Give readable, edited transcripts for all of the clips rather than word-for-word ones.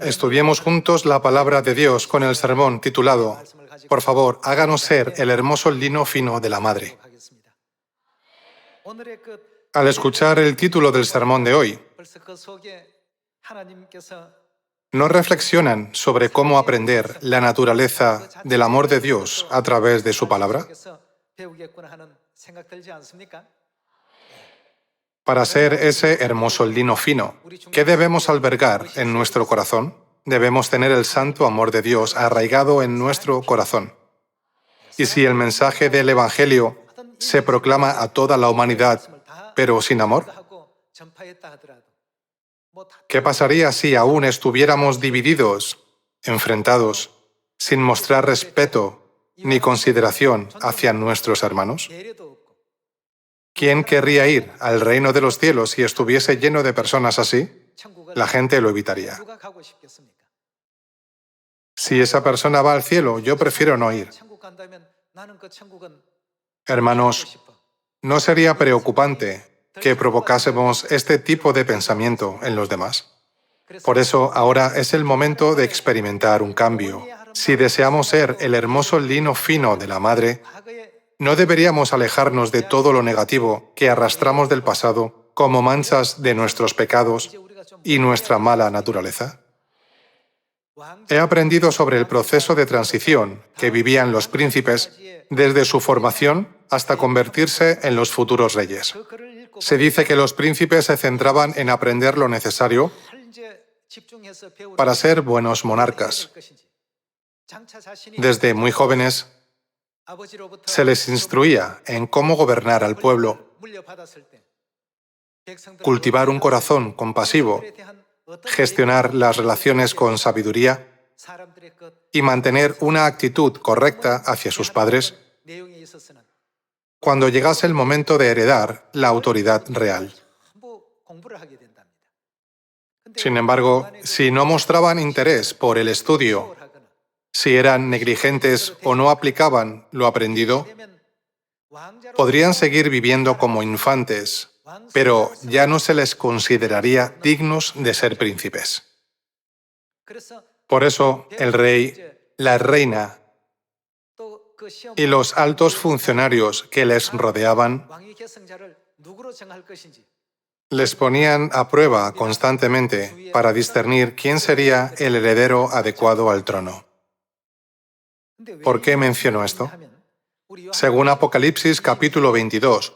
estudiemos juntos la palabra de Dios con el sermón titulado Por favor, háganos ser el hermoso lino fino de la Madre. Al escuchar el título del sermón de hoy, ¿no reflexionan sobre cómo aprender la naturaleza del amor de Dios a través de su palabra? Para ser ese hermoso lino fino, ¿qué debemos albergar en nuestro corazón? Debemos tener el santo amor de Dios arraigado en nuestro corazón. Y si el mensaje del Evangelio se proclama a toda la humanidad, pero sin amor, ¿qué pasaría si aún estuviéramos divididos, enfrentados, sin mostrar respeto ni consideración hacia nuestros hermanos? ¿Quién querría ir al reino de los cielos si estuviese lleno de personas así? La gente lo evitaría. Si esa persona va al cielo, yo prefiero no ir. Hermanos, ¿no sería preocupante que provocásemos este tipo de pensamiento en los demás? Por eso, ahora es el momento de experimentar un cambio. Si deseamos ser el hermoso lino fino de la Madre, ¿no deberíamos alejarnos de todo lo negativo que arrastramos del pasado como manchas de nuestros pecados y nuestra mala naturaleza? He aprendido sobre el proceso de transición que vivían los príncipes desde su formación hasta convertirse en los futuros reyes. Se dice que los príncipes se centraban en aprender lo necesario para ser buenos monarcas. Desde muy jóvenes, se les instruía en cómo gobernar al pueblo, cultivar un corazón compasivo, gestionar las relaciones con sabiduría y mantener una actitud correcta hacia sus padres cuando llegase el momento de heredar la autoridad real. Sin embargo, si no mostraban interés por el estudio, si eran negligentes o no aplicaban lo aprendido, podrían seguir viviendo como infantes, pero ya no se les consideraría dignos de ser príncipes. Por eso, el rey, la reina y los altos funcionarios que les rodeaban les ponían a prueba constantemente para discernir quién sería el heredero adecuado al trono. ¿Por qué menciono esto? Según Apocalipsis capítulo 22,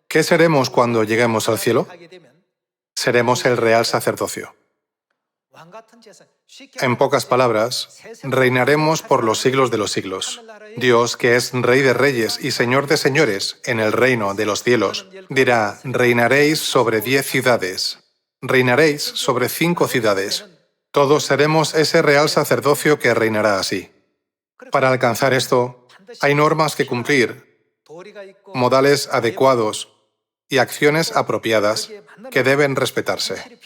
¿qué seremos cuando lleguemos al cielo? Seremos el real sacerdocio. En pocas palabras, reinaremos por los siglos de los siglos. Dios, que es Rey de reyes y Señor de señores en el reino de los cielos, dirá: reinaréis sobre 10 ciudades, reinaréis sobre 5 ciudades. Todos seremos ese real sacerdocio que reinará así. Para alcanzar esto, hay normas que cumplir, modales adecuados y acciones apropiadas que deben respetarse.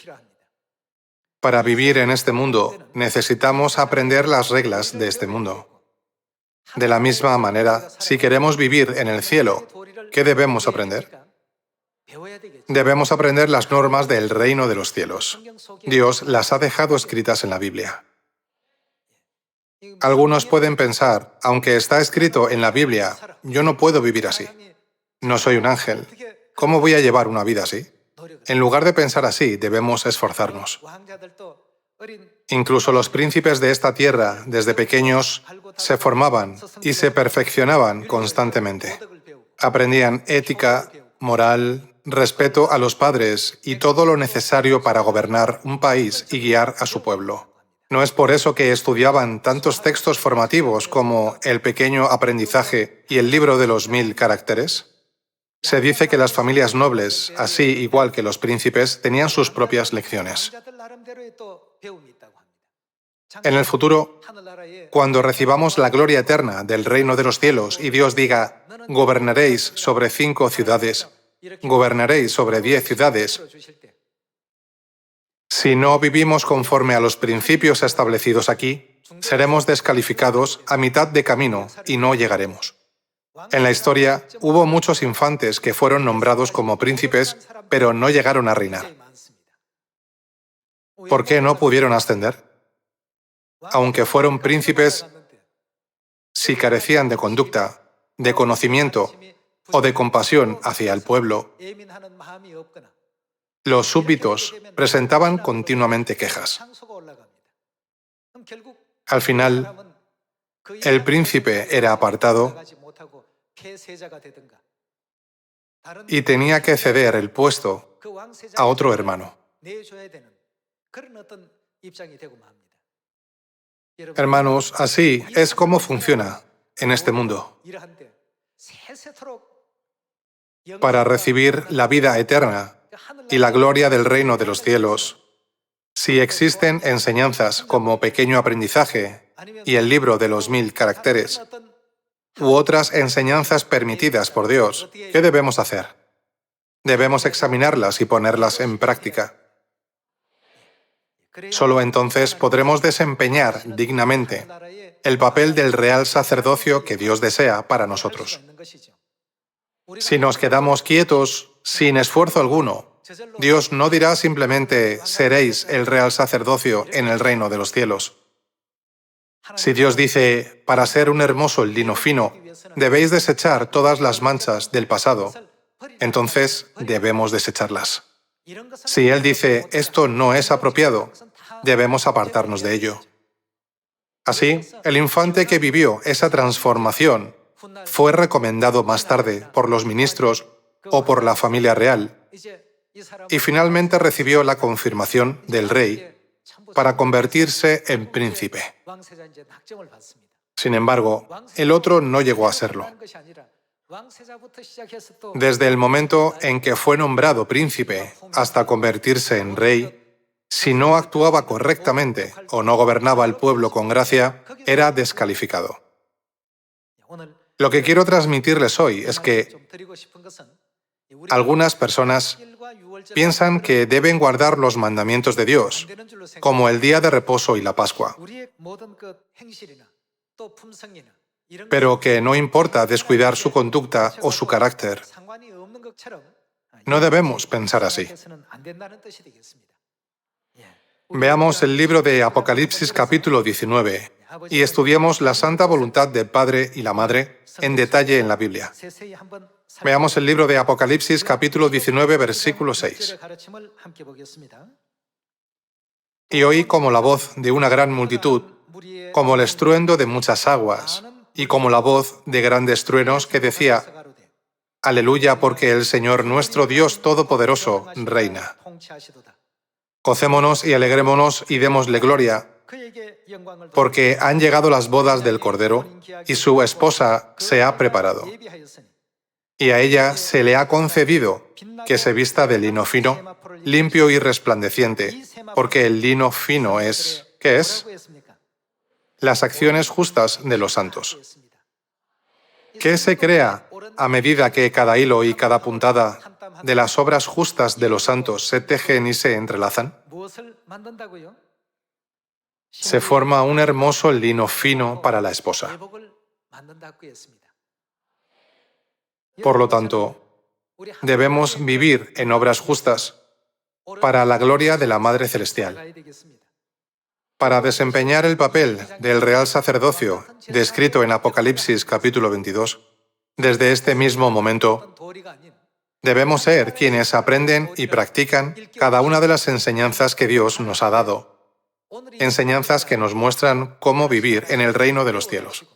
Para vivir en este mundo, necesitamos aprender las reglas de este mundo. De la misma manera, si queremos vivir en el cielo, ¿qué debemos aprender? Debemos aprender las normas del reino de los cielos. Dios las ha dejado escritas en la Biblia. Algunos pueden pensar, aunque está escrito en la Biblia, yo no puedo vivir así. No soy un ángel. ¿Cómo voy a llevar una vida así? En lugar de pensar así, debemos esforzarnos. Incluso los príncipes de esta tierra, desde pequeños, se formaban y se perfeccionaban constantemente. Aprendían ética, moral, respeto a los padres y todo lo necesario para gobernar un país y guiar a su pueblo. ¿No es por eso que estudiaban tantos textos formativos como el pequeño aprendizaje y el libro de los 1000 caracteres? Se dice que las familias nobles, así igual que los príncipes, tenían sus propias lecciones. En el futuro, cuando recibamos la gloria eterna del reino de los cielos y Dios diga: gobernaréis sobre 5 ciudades, gobernaréis sobre 10 ciudades, si no vivimos conforme a los principios establecidos aquí, seremos descalificados a mitad de camino y no llegaremos. En la historia hubo muchos infantes que fueron nombrados como príncipes, pero no llegaron a reinar. ¿Por qué no pudieron ascender? Aunque fueron príncipes, si carecían de conducta, de conocimiento o de compasión hacia el pueblo, los súbditos presentaban continuamente quejas. Al final, el príncipe era apartado y tenía que ceder el puesto a otro hermano. Hermanos, así es como funciona en este mundo. Para recibir la vida eterna y la gloria del reino de los cielos, si existen enseñanzas como Pequeño Aprendizaje y el libro de los 1000 caracteres, u otras enseñanzas permitidas por Dios, ¿qué debemos hacer? Debemos examinarlas y ponerlas en práctica. Solo entonces podremos desempeñar dignamente el papel del real sacerdocio que Dios desea para nosotros. Si nos quedamos quietos, sin esfuerzo alguno, Dios no dirá simplemente «seréis el real sacerdocio en el reino de los cielos». Si Dios dice «para ser un hermoso lino fino, debéis desechar todas las manchas del pasado», entonces debemos desecharlas. Si Él dice «esto no es apropiado», debemos apartarnos de ello. Así, el infante que vivió esa transformación fue recomendado más tarde por los ministros o por la familia real y finalmente recibió la confirmación del rey para convertirse en príncipe. Sin embargo, el otro no llegó a serlo. Desde el momento en que fue nombrado príncipe hasta convertirse en rey, si no actuaba correctamente o no gobernaba al pueblo con gracia, era descalificado. Lo que quiero transmitirles hoy es que algunas personas piensan que deben guardar los mandamientos de Dios, como el día de reposo y la Pascua, pero que no importa descuidar su conducta o su carácter. No debemos pensar así. Veamos el libro de Apocalipsis capítulo 19 y estudiemos la santa voluntad del Padre y la Madre en detalle en la Biblia. Veamos el libro de Apocalipsis capítulo 19 versículo 6. Y oí como la voz de una gran multitud, como el estruendo de muchas aguas, y como la voz de grandes truenos que decía: Aleluya, porque el Señor nuestro Dios Todopoderoso reina. Gocémonos y alegrémonos y démosle gloria, porque han llegado las bodas del Cordero y su esposa se ha preparado. Y a ella se le ha concedido que se vista de lino fino, limpio y resplandeciente, porque el lino fino es, ¿qué es? Las acciones justas de los santos. ¿Qué se crea a medida que cada hilo y cada puntada de las obras justas de los santos se tejen y se entrelazan? Se forma un hermoso lino fino para la esposa. Por lo tanto, debemos vivir en obras justas para la gloria de la Madre Celestial. Para desempeñar el papel del real sacerdocio descrito en Apocalipsis capítulo 22, desde este mismo momento, debemos ser quienes aprenden y practican cada una de las enseñanzas que Dios nos ha dado, enseñanzas que nos muestran cómo vivir en el reino de los cielos.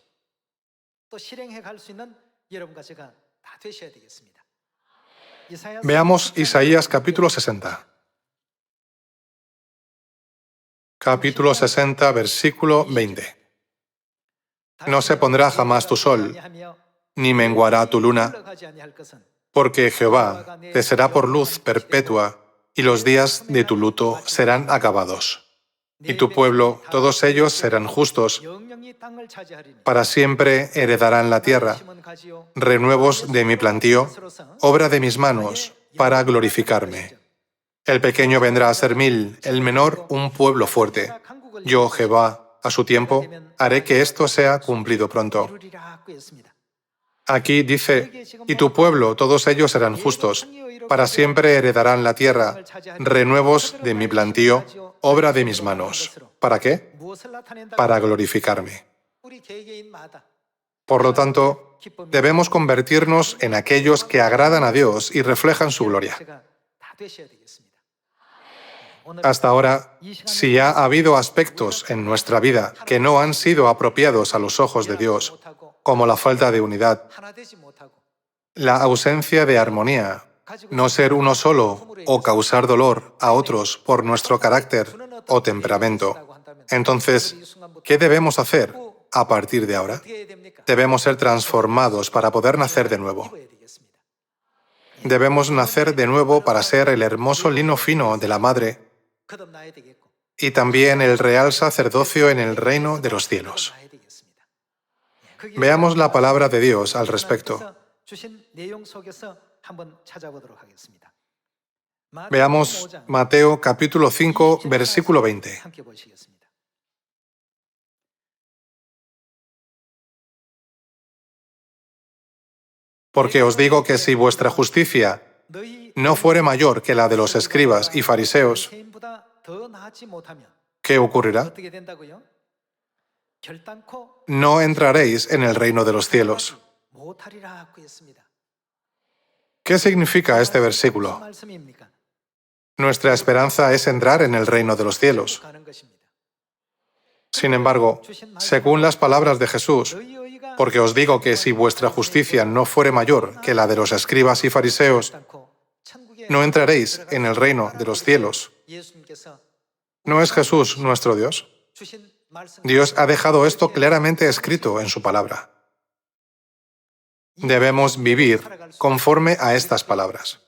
Veamos Isaías capítulo 60. Capítulo 60, versículo 20. No se pondrá jamás tu sol, ni menguará tu luna, porque Jehová te será por luz perpetua, y los días de tu luto serán acabados. Y tu pueblo, todos ellos serán justos, para siempre heredarán la tierra, renuevos de mi plantío, obra de mis manos, para glorificarme. El pequeño vendrá a ser 1000, el menor un pueblo fuerte. Yo, Jehová, a su tiempo, haré que esto sea cumplido pronto. Aquí dice, y tu pueblo, todos ellos serán justos, Para siempre heredarán la tierra, renuevos de mi plantío, obra de mis manos. ¿Para qué? Para glorificarme. Por lo tanto, debemos convertirnos en aquellos que agradan a Dios y reflejan su gloria. Hasta ahora, si ha habido aspectos en nuestra vida que no han sido apropiados a los ojos de Dios, como la falta de unidad, la ausencia de armonía, no ser uno solo o causar dolor a otros por nuestro carácter o temperamento, entonces, ¿qué debemos hacer a partir de ahora? Debemos ser transformados para poder nacer de nuevo. Debemos nacer de nuevo para ser el hermoso lino fino de la Madre y también el real sacerdocio en el reino de los cielos. Veamos la palabra de Dios al respecto. Veamos Mateo capítulo 5, versículo 20. Porque os digo que si vuestra justicia no fuere mayor que la de los escribas y fariseos, ¿qué ocurrirá? No entraréis en el reino de los cielos. ¿Qué significa este versículo? Nuestra esperanza es entrar en el reino de los cielos. Sin embargo, según las palabras de Jesús, porque os digo que si vuestra justicia no fuere mayor que la de los escribas y fariseos, no entraréis en el reino de los cielos. ¿No es Jesús nuestro Dios? Dios ha dejado esto claramente escrito en su palabra. Debemos vivir conforme a estas palabras.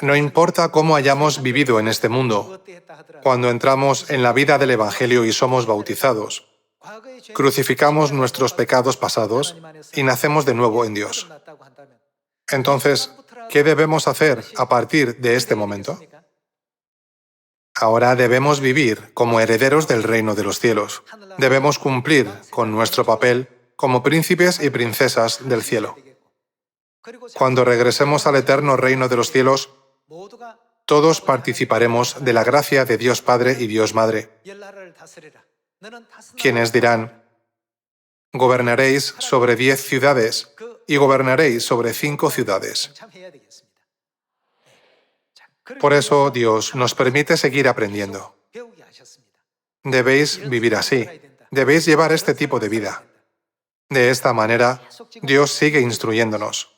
No importa cómo hayamos vivido en este mundo, cuando entramos en la vida del Evangelio y somos bautizados, crucificamos nuestros pecados pasados y nacemos de nuevo en Dios. Entonces, ¿qué debemos hacer a partir de este momento? Ahora debemos vivir como herederos del reino de los cielos. Debemos cumplir con nuestro papel como príncipes y princesas del cielo. Cuando regresemos al eterno reino de los cielos, todos participaremos de la gracia de Dios Padre y Dios Madre, quienes dirán: gobernaréis sobre 10 ciudades y gobernaréis sobre 5 ciudades. Por eso Dios nos permite seguir aprendiendo. Debéis vivir así. Debéis llevar este tipo de vida. De esta manera, Dios sigue instruyéndonos.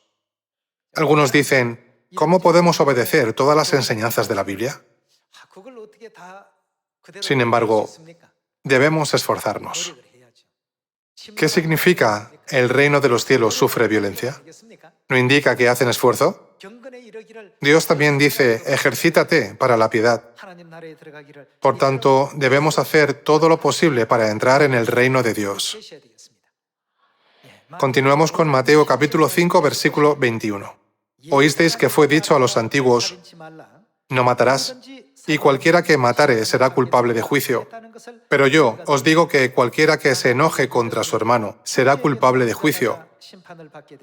Algunos dicen: ¿cómo podemos obedecer todas las enseñanzas de la Biblia? Sin embargo, debemos esforzarnos. ¿Qué significa el reino de los cielos sufre violencia? ¿No indica que hacen esfuerzo? Dios también dice: ejercítate para la piedad. Por tanto, debemos hacer todo lo posible para entrar en el reino de Dios. Continuamos con Mateo capítulo 5, versículo 21. Oísteis que fue dicho a los antiguos: no matarás, y cualquiera que matare será culpable de juicio. Pero yo os digo que cualquiera que se enoje contra su hermano será culpable de juicio.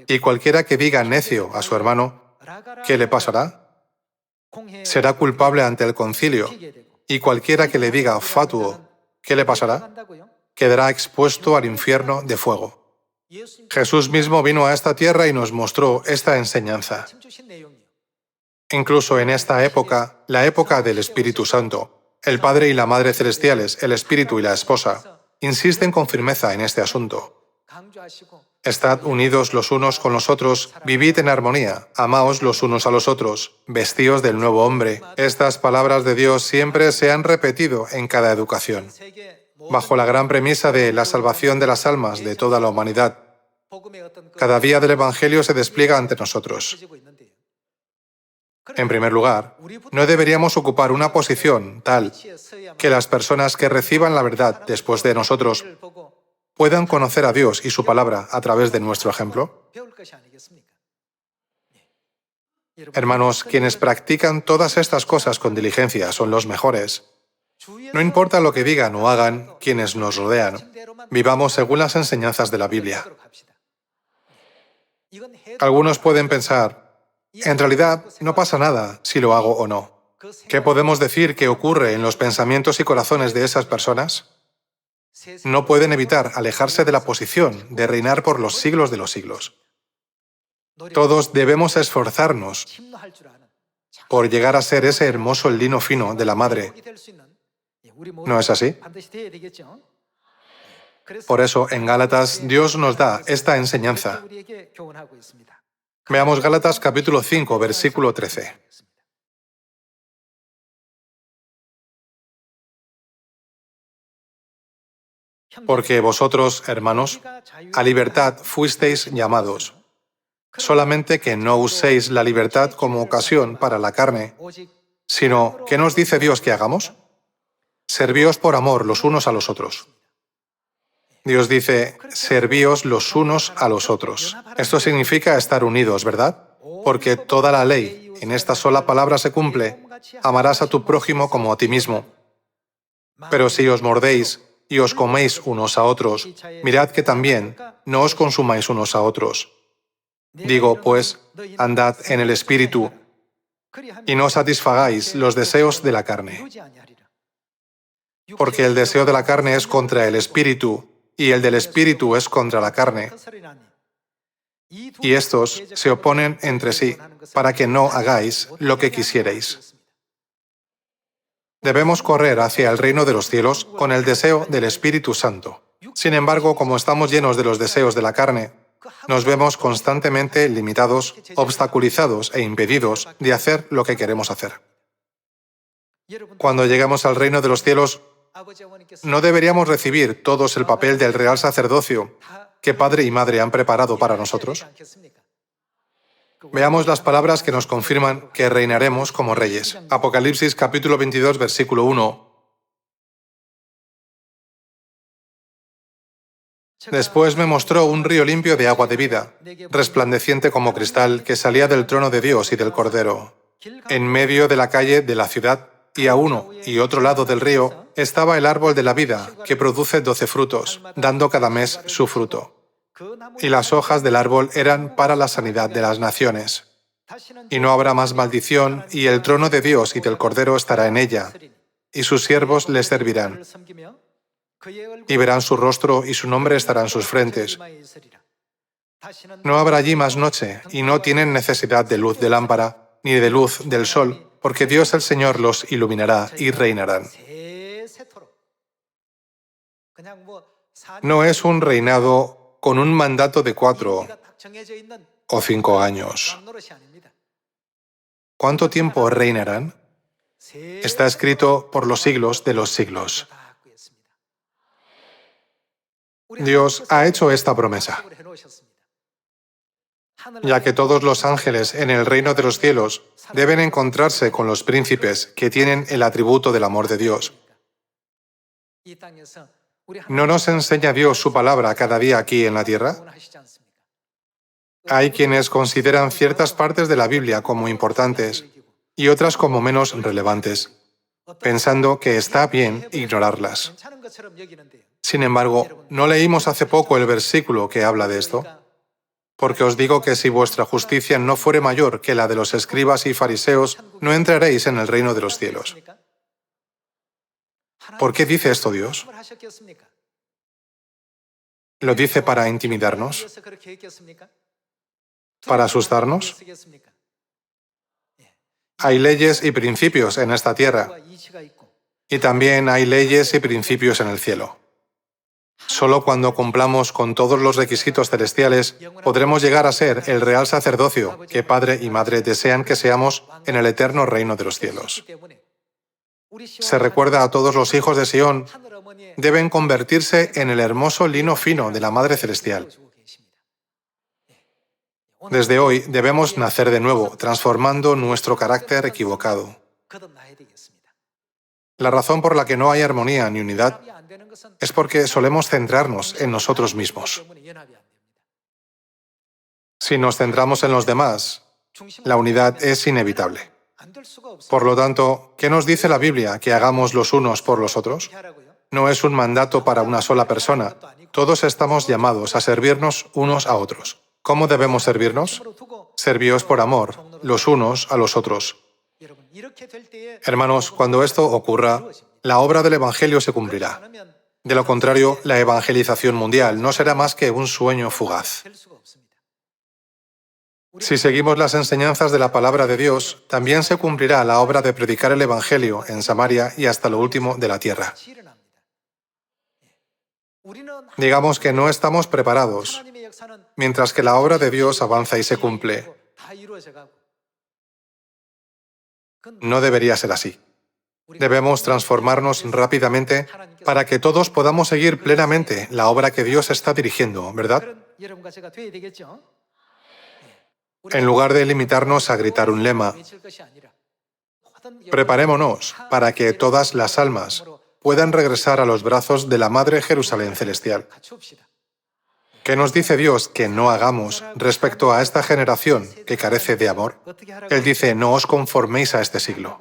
Y cualquiera que diga necio a su hermano, ¿qué le pasará? Será culpable ante el concilio. Y cualquiera que le diga fatuo, ¿qué le pasará? Quedará expuesto al infierno de fuego. Jesús mismo vino a esta tierra y nos mostró esta enseñanza. Incluso en esta época, la época del Espíritu Santo, el Padre y la Madre Celestiales, el Espíritu y la Esposa, insisten con firmeza en este asunto. Estad unidos los unos con los otros, vivid en armonía, amaos los unos a los otros, vestíos del nuevo hombre. Estas palabras de Dios siempre se han repetido en cada educación, bajo la gran premisa de la salvación de las almas de toda la humanidad. Cada día del Evangelio se despliega ante nosotros. En primer lugar, no deberíamos ocupar una posición tal que las personas que reciban la verdad después de nosotros puedan conocer a Dios y su palabra a través de nuestro ejemplo. Hermanos, quienes practican todas estas cosas con diligencia son los mejores. No importa lo que digan o hagan quienes nos rodean, vivamos según las enseñanzas de la Biblia. Algunos pueden pensar: En realidad, no pasa nada si lo hago o no. ¿Qué podemos decir que ocurre en los pensamientos y corazones de esas personas? No pueden evitar alejarse de la posición de reinar por los siglos de los siglos. Todos debemos esforzarnos por llegar a ser ese hermoso lino fino de la Madre. ¿No es así? Por eso, en Gálatas, Dios nos da esta enseñanza. Veamos Gálatas capítulo 5, versículo 13. Porque vosotros, hermanos, a libertad fuisteis llamados, solamente que no uséis la libertad como ocasión para la carne, sino, ¿qué nos dice Dios que hagamos? Servíos por amor los unos a los otros. Dios dice, servíos los unos a los otros. Esto significa estar unidos, ¿verdad? Porque toda la ley en esta sola palabra se cumple, amarás a tu prójimo como a ti mismo. Pero si os mordéis y os coméis unos a otros, mirad que también no os consumáis unos a otros. Digo, pues, andad en el Espíritu y no satisfagáis los deseos de la carne. Porque el deseo de la carne es contra el Espíritu y el del Espíritu es contra la carne. Y estos se oponen entre sí para que no hagáis lo que quisierais. Debemos correr hacia el reino de los cielos con el deseo del Espíritu Santo. Sin embargo, como estamos llenos de los deseos de la carne, nos vemos constantemente limitados, obstaculizados e impedidos de hacer lo que queremos hacer. Cuando lleguemos al reino de los cielos, ¿no deberíamos recibir todos el papel del real sacerdocio que Padre y Madre han preparado para nosotros? Veamos las palabras que nos confirman que reinaremos como reyes. Apocalipsis capítulo 22, versículo 1. Después me mostró un río limpio de agua de vida, resplandeciente como cristal, que salía del trono de Dios y del Cordero. En medio de la calle de la ciudad, y a uno y otro lado del río, estaba el árbol de la vida, que produce 12 frutos, dando cada mes su fruto. Y las hojas del árbol eran para la sanidad de las naciones. Y no habrá más maldición, y el trono de Dios y del Cordero estará en ella, y sus siervos les servirán. Y verán su rostro y su nombre estará en sus frentes. No habrá allí más noche, y no tienen necesidad de luz de lámpara, ni de luz del sol, porque Dios el Señor los iluminará y reinarán. No es un reinado con un mandato de 4 o 5 años. ¿Cuánto tiempo reinarán? Está escrito por los siglos de los siglos. Dios ha hecho esta promesa, ya que todos los ángeles en el reino de los cielos deben encontrarse con los príncipes que tienen el atributo del amor de Dios. ¿No nos enseña Dios su palabra cada día aquí en la tierra? Hay quienes consideran ciertas partes de la Biblia como importantes y otras como menos relevantes, pensando que está bien ignorarlas. Sin embargo, ¿no leímos hace poco el versículo que habla de esto? Porque os digo que si vuestra justicia no fuere mayor que la de los escribas y fariseos, no entraréis en el reino de los cielos. ¿Por qué dice esto Dios? ¿Lo dice para intimidarnos? ¿Para asustarnos? Hay leyes y principios en esta tierra, y también hay leyes y principios en el cielo. Solo cuando cumplamos con todos los requisitos celestiales podremos llegar a ser el real sacerdocio que Padre y Madre desean que seamos en el eterno reino de los cielos. Se recuerda a todos los hijos de Sión, deben convertirse en el hermoso lino fino de la Madre Celestial. Desde hoy debemos nacer de nuevo, transformando nuestro carácter equivocado. La razón por la que no hay armonía ni unidad es porque solemos centrarnos en nosotros mismos. Si nos centramos en los demás, la unidad es inevitable. Por lo tanto, ¿qué nos dice la Biblia que hagamos los unos por los otros? No es un mandato para una sola persona. Todos estamos llamados a servirnos unos a otros. ¿Cómo debemos servirnos? Servíos por amor, los unos a los otros. Hermanos, cuando esto ocurra, la obra del Evangelio se cumplirá. De lo contrario, la evangelización mundial no será más que un sueño fugaz. Si seguimos las enseñanzas de la palabra de Dios, también se cumplirá la obra de predicar el Evangelio en Samaria y hasta lo último de la tierra. Digamos que no estamos preparados, mientras que la obra de Dios avanza y se cumple. No debería ser así. Debemos transformarnos rápidamente para que todos podamos seguir plenamente la obra que Dios está dirigiendo, ¿verdad? En lugar de limitarnos a gritar un lema, preparémonos para que todas las almas puedan regresar a los brazos de la Madre Jerusalén Celestial. ¿Qué nos dice Dios que no hagamos respecto a esta generación que carece de amor? Él dice, no os conforméis a este siglo.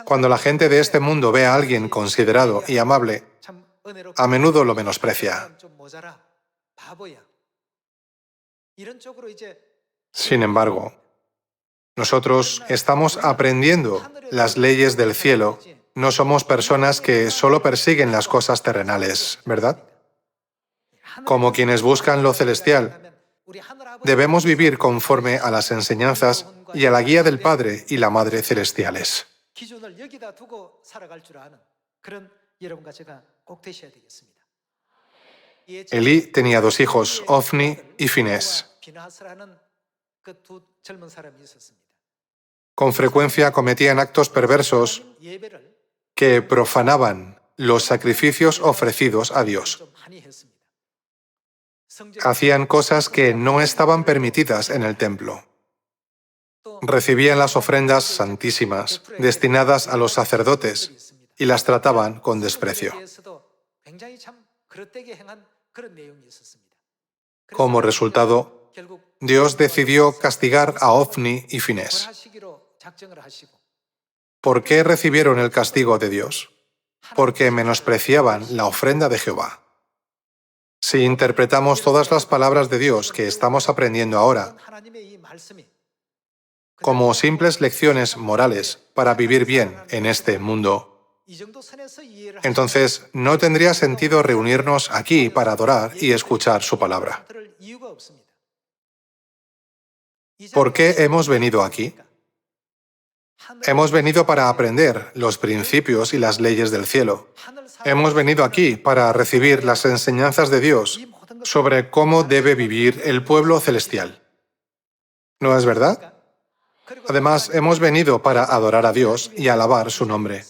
Cuando la gente de este mundo ve a alguien considerado y amable, a menudo lo menosprecia. Sin embargo, nosotros estamos aprendiendo las leyes del cielo. No somos personas que solo persiguen las cosas terrenales, ¿verdad? Como quienes buscan lo celestial, debemos vivir conforme a las enseñanzas y a la guía del Padre y la Madre celestiales. Elí tenía dos hijos, Ofni y Finés. Con frecuencia cometían actos perversos que profanaban los sacrificios ofrecidos a Dios. Hacían cosas que no estaban permitidas en el templo. Recibían las ofrendas santísimas destinadas a los sacerdotes y las trataban con desprecio. Como resultado, Dios decidió castigar a Ofni y Finés. ¿Por qué recibieron el castigo de Dios? Porque menospreciaban la ofrenda de Jehová. Si interpretamos todas las palabras de Dios que estamos aprendiendo ahora como simples lecciones morales para vivir bien en este mundo, entonces no tendría sentido reunirnos aquí para adorar y escuchar su palabra. ¿Por qué hemos venido aquí? Hemos venido para aprender los principios y las leyes del cielo. Hemos venido aquí para recibir las enseñanzas de Dios sobre cómo debe vivir el pueblo celestial. ¿No es verdad? Además, hemos venido para adorar a Dios y alabar su nombre.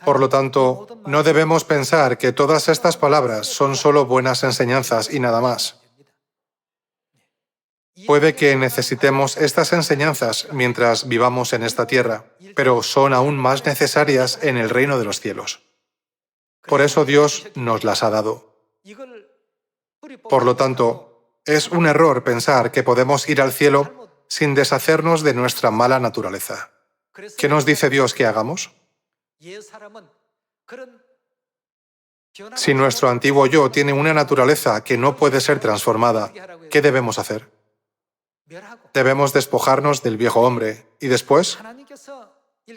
Por lo tanto, no debemos pensar que todas estas palabras son solo buenas enseñanzas y nada más. Puede que necesitemos estas enseñanzas mientras vivamos en esta tierra, pero son aún más necesarias en el reino de los cielos. Por eso Dios nos las ha dado. Por lo tanto, es un error pensar que podemos ir al cielo sin deshacernos de nuestra mala naturaleza. ¿Qué nos dice Dios que hagamos? Si nuestro antiguo yo tiene una naturaleza que no puede ser transformada, ¿qué debemos hacer? Debemos despojarnos del viejo hombre y después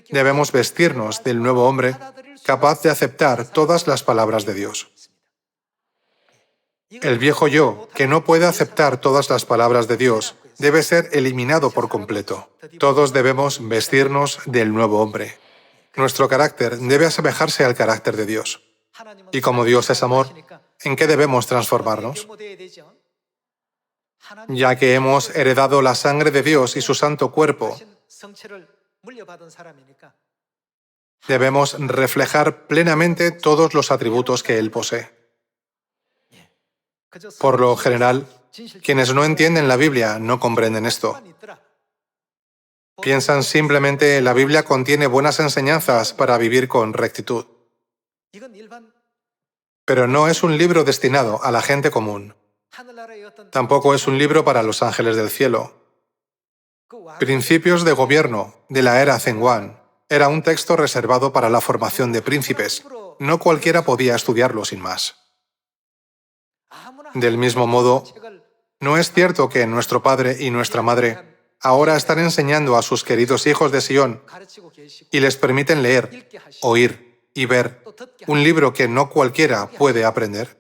debemos vestirnos del nuevo hombre capaz de aceptar todas las palabras de Dios. El viejo yo, que no puede aceptar todas las palabras de Dios, debe ser eliminado por completo. Todos debemos vestirnos del nuevo hombre. Nuestro carácter debe asemejarse al carácter de Dios. Y como Dios es amor, ¿en qué debemos transformarnos? Ya que hemos heredado la sangre de Dios y su santo cuerpo, debemos reflejar plenamente todos los atributos que Él posee. Por lo general, quienes no entienden la Biblia no comprenden esto. Piensan simplemente la Biblia contiene buenas enseñanzas para vivir con rectitud. Pero no es un libro destinado a la gente común. Tampoco es un libro para los ángeles del cielo. Principios de gobierno de la era Zhenguan era un texto reservado para la formación de príncipes. No cualquiera podía estudiarlo sin más. Del mismo modo, ¿No es cierto que nuestro padre y nuestra madre ahora están enseñando a sus queridos hijos de Sion y les permiten leer, oír y ver un libro que no cualquiera puede aprender?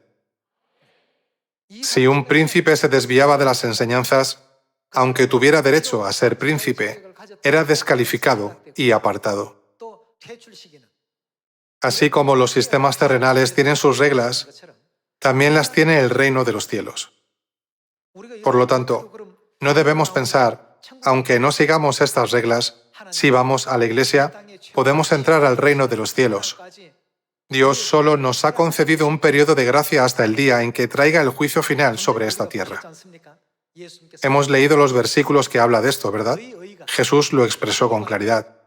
Si un príncipe se desviaba de las enseñanzas, aunque tuviera derecho a ser príncipe, era descalificado y apartado. Así como los sistemas terrenales tienen sus reglas, también las tiene el reino de los cielos. Por lo tanto, no debemos pensar, aunque no sigamos estas reglas, si vamos a la iglesia, podemos entrar al reino de los cielos. Dios solo nos ha concedido un periodo de gracia hasta el día en que traiga el juicio final sobre esta tierra. Hemos leído los versículos que habla de esto, ¿verdad? Jesús lo expresó con claridad.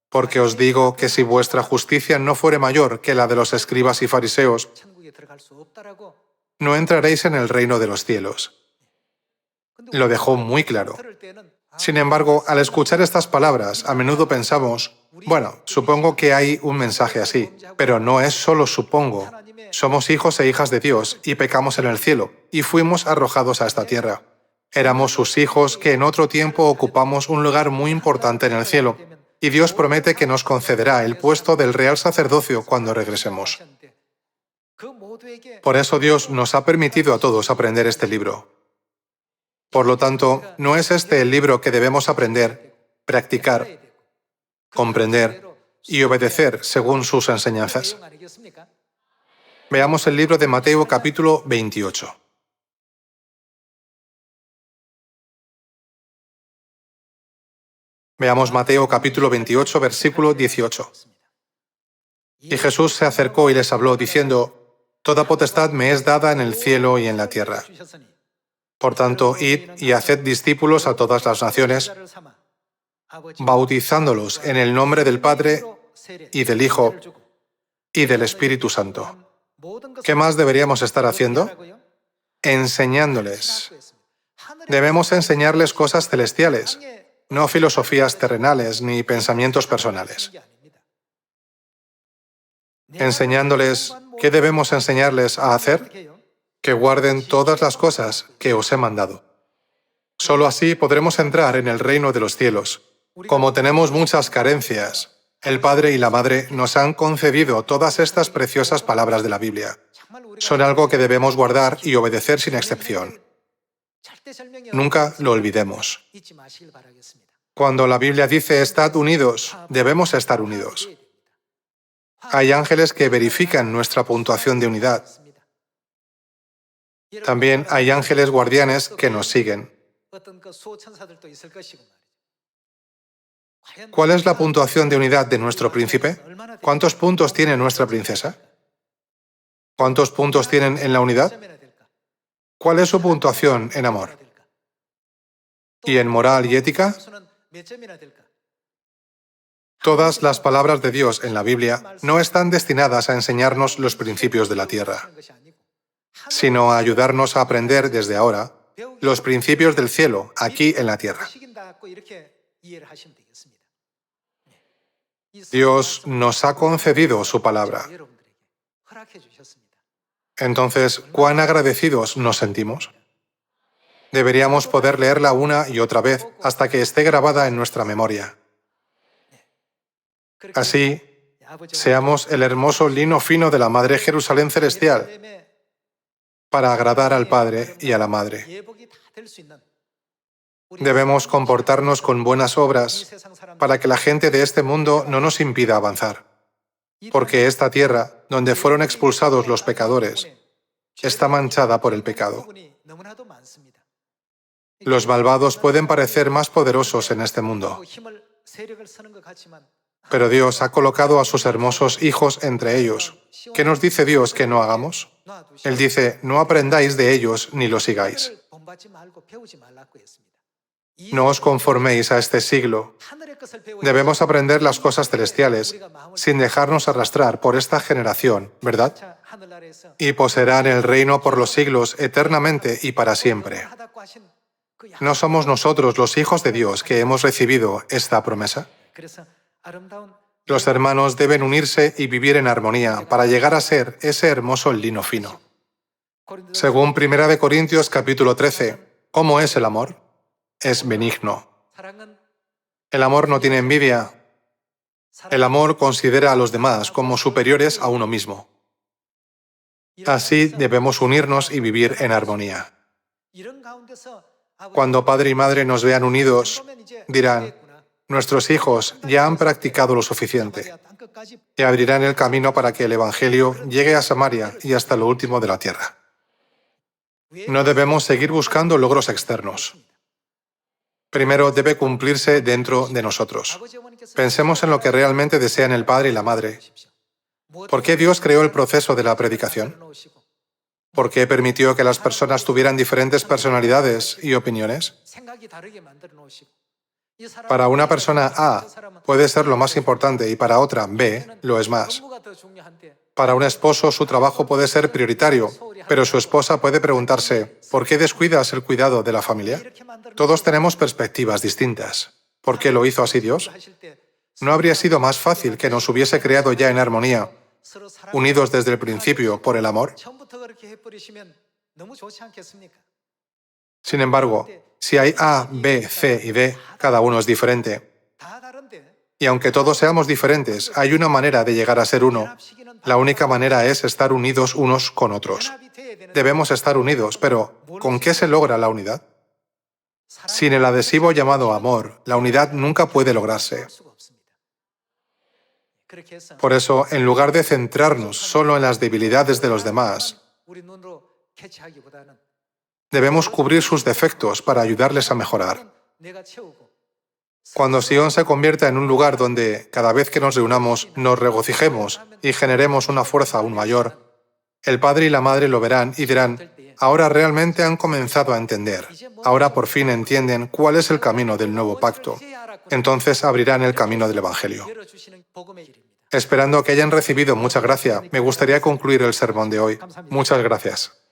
Porque os digo que si vuestra justicia no fuere mayor que la de los escribas y fariseos, no entraréis en el reino de los cielos. Lo dejó muy claro. Sin embargo, al escuchar estas palabras, a menudo pensamos, bueno, supongo que hay un mensaje así, pero no es solo supongo. Somos hijos e hijas de Dios y pecamos en el cielo, y fuimos arrojados a esta tierra. Éramos sus hijos que en otro tiempo ocupamos un lugar muy importante en el cielo, y Dios promete que nos concederá el puesto del real sacerdocio cuando regresemos. Por eso Dios nos ha permitido a todos aprender este libro. Por lo tanto, ¿no es este el libro que debemos aprender, practicar, comprender y obedecer según sus enseñanzas? Veamos el libro de Mateo capítulo 28. Veamos Mateo capítulo 28, versículo 18. Y Jesús se acercó y les habló, diciendo, «Toda potestad me es dada en el cielo y en la tierra. Por tanto, id y haced discípulos a todas las naciones, bautizándolos en el nombre del Padre y del Hijo y del Espíritu Santo». ¿Qué más deberíamos estar haciendo? Enseñándoles. Debemos enseñarles cosas celestiales, no filosofías terrenales ni pensamientos personales. Enseñándoles, ¿qué debemos enseñarles a hacer? Que guarden todas las cosas que os he mandado. Solo así podremos entrar en el reino de los cielos. Como tenemos muchas carencias, el Padre y la Madre nos han concedido todas estas preciosas palabras de la Biblia. Son algo que debemos guardar y obedecer sin excepción. Nunca lo olvidemos. Cuando la Biblia dice «estad unidos», debemos estar unidos. Hay ángeles que verifican nuestra puntuación de unidad. También hay ángeles guardianes que nos siguen. ¿Cuál es la puntuación de unidad de nuestro príncipe? ¿Cuántos puntos tiene nuestra princesa? ¿Cuántos puntos tienen en la unidad? ¿Cuál es su puntuación en amor? ¿Y en moral y ética? Todas las palabras de Dios en la Biblia no están destinadas a enseñarnos los principios de la tierra, sino a ayudarnos a aprender desde ahora los principios del cielo aquí en la tierra. Dios nos ha concedido su palabra. Entonces, ¿cuán agradecidos nos sentimos? Deberíamos poder leerla una y otra vez hasta que esté grabada en nuestra memoria. Así, seamos el hermoso lino fino de la Madre Jerusalén celestial para agradar al Padre y a la Madre. Debemos comportarnos con buenas obras para que la gente de este mundo no nos impida avanzar. Porque esta tierra, donde fueron expulsados los pecadores, está manchada por el pecado. Los malvados pueden parecer más poderosos en este mundo, pero Dios ha colocado a sus hermosos hijos entre ellos. ¿Qué nos dice Dios que no hagamos? Él dice, no aprendáis de ellos ni los sigáis. No os conforméis a este siglo. Debemos aprender las cosas celestiales sin dejarnos arrastrar por esta generación, ¿verdad? Y poseerán el reino por los siglos eternamente y para siempre. ¿No somos nosotros los hijos de Dios que hemos recibido esta promesa? Los hermanos deben unirse y vivir en armonía para llegar a ser ese hermoso lino fino. Según 1 Corintios capítulo 13, ¿Cómo es el amor? Es benigno. El amor no tiene envidia. El amor considera a los demás como superiores a uno mismo. Así debemos unirnos y vivir en armonía. Cuando padre y madre nos vean unidos, dirán, nuestros hijos ya han practicado lo suficiente y abrirán el camino para que el Evangelio llegue a Samaria y hasta lo último de la tierra. No debemos seguir buscando logros externos. Primero debe cumplirse dentro de nosotros. Pensemos en lo que realmente desean el padre y la madre. ¿Por qué Dios creó el proceso de la predicación? ¿Por qué permitió que las personas tuvieran diferentes personalidades y opiniones? Para una persona A puede ser lo más importante y para otra B lo es más. Para un esposo su trabajo puede ser prioritario, pero su esposa puede preguntarse, ¿por qué descuidas el cuidado de la familia? Todos tenemos perspectivas distintas. ¿Por qué lo hizo así Dios? ¿No habría sido más fácil que nos hubiese creado ya en armonía, unidos desde el principio por el amor? Sin embargo, si hay A, B, C y D, cada uno es diferente. Y aunque todos seamos diferentes, hay una manera de llegar a ser uno. La única manera es estar unidos unos con otros. Debemos estar unidos, pero ¿con qué se logra la unidad? Sin el adhesivo llamado amor, la unidad nunca puede lograrse. Por eso, en lugar de centrarnos solo en las debilidades de los demás, debemos cubrir sus defectos para ayudarles a mejorar. Cuando Sion se convierta en un lugar donde, cada vez que nos reunamos, nos regocijemos y generemos una fuerza aún mayor, el padre y la madre lo verán y dirán, ahora realmente han comenzado a entender. Ahora por fin entienden cuál es el camino del nuevo pacto. Entonces abrirán el camino del Evangelio. Esperando que hayan recibido mucha gracia, me gustaría concluir el sermón de hoy. Muchas gracias.